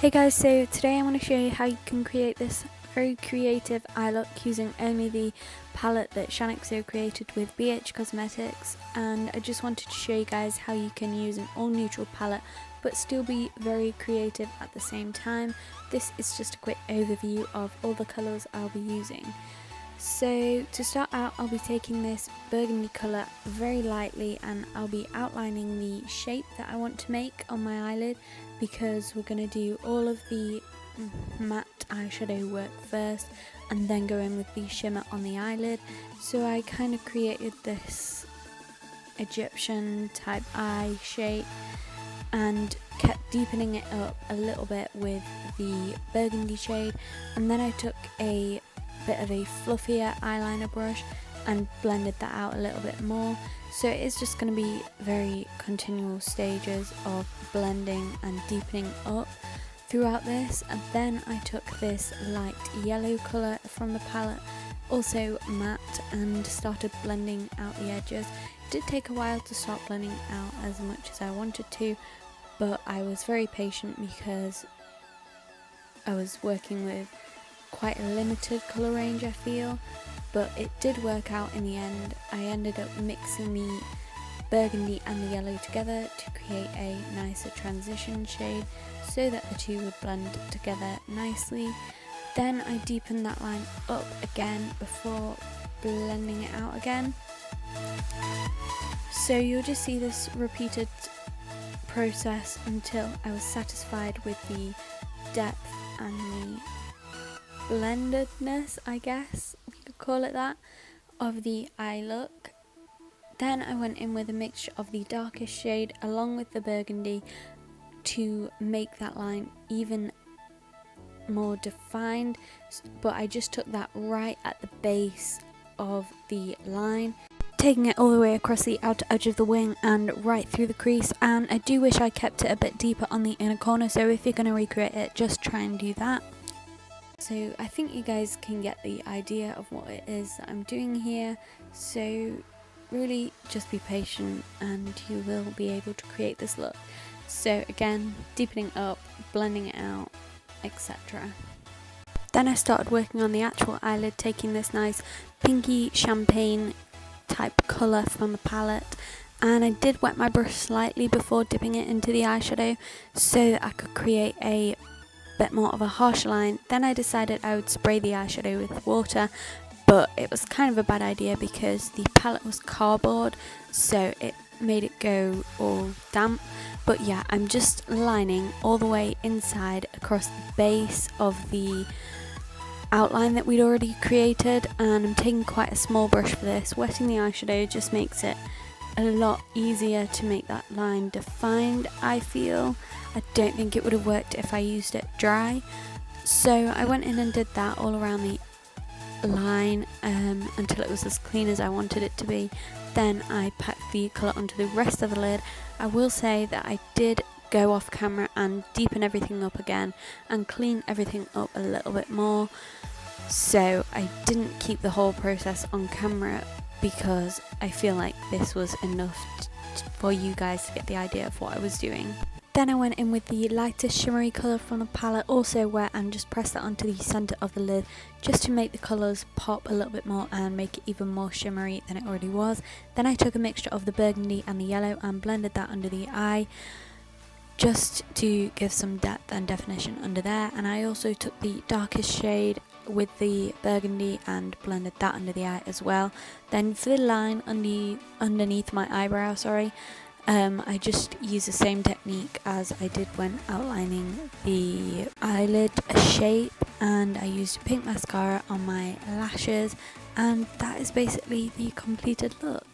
Hey guys, so today I want to show you how you can create this very creative eye look using only the palette that SHAAANXO created with BH Cosmetics, and I just wanted to show you guys how you can use an all neutral palette but still be very creative at the same time. This is just a quick overview of all the colours I'll be using. So to start out, I'll be taking this burgundy colour very lightly and I'll be outlining the shape that I want to make on my eyelid, because we're going to do all of the matte eyeshadow work first and then go in with the shimmer on the eyelid. So I kind of created this Egyptian type eye shape and kept deepening it up a little bit with the burgundy shade, and then I took a bit of a fluffier eyeliner brush and blended that out a little bit more. So it is just going to be very continual stages of blending and deepening up throughout this. And then I took this light yellow colour from the palette, also matte, and started blending out the edges. It did take a while to start blending out as much as I wanted to, but I was very patient because I was working with quite a limited colour range, I feel, but it did work out in the end. I ended up mixing the burgundy and the yellow together to create a nicer transition shade so that the two would blend together nicely. Then I deepened that line up again before blending it out again. So you'll just see this repeated process until I was satisfied with the depth and the blendedness, I guess you could call it that, of the eye look. Then I went in with a mixture of the darkest shade along with the burgundy to make that line even more defined, but I just took that right at the base of the line, taking it all the way across the outer edge of the wing and right through the crease. And I do wish I kept it a bit deeper on the inner corner, so if you're going to recreate it, just try and do that. So I think you guys can get the idea of what it is that I'm doing here, so really just be patient and you will be able to create this look. So again, deepening up, blending it out, etc. Then I started working on the actual eyelid, taking this nice pinky champagne type colour from the palette, and I did wet my brush slightly before dipping it into the eyeshadow so that I could create a bit more of a harsh line. Then I decided I would spray the eyeshadow with water, but it was kind of a bad idea because the palette was cardboard, so it made it go all damp. But yeah, I'm just lining all the way inside across the base of the outline that we'd already created, and I'm taking quite a small brush for this. Wetting the eyeshadow just makes it a lot easier to make that line defined, I feel. I don't think it would have worked if I used it dry, so I went in and did that all around the line until it was as clean as I wanted it to be. Then I packed the colour onto the rest of the lid. I will say that I did go off camera and deepen everything up again and clean everything up a little bit more, so I didn't keep the whole process on camera because I feel like this was enough for you guys to get the idea of what I was doing. Then I went in with the lightest shimmery colour from the palette, also wet, and just pressed that onto the centre of the lid just to make the colours pop a little bit more and make it even more shimmery than it already was. Then I took a mixture of the burgundy and the yellow and blended that under the eye just to give some depth and definition under there. And I also took the darkest shade with the burgundy and blended that under the eye as well. Then for the line underneath my eyebrow, I just used the same technique as I did when outlining the eyelid shape, and I used pink mascara on my lashes, and that is basically the completed look.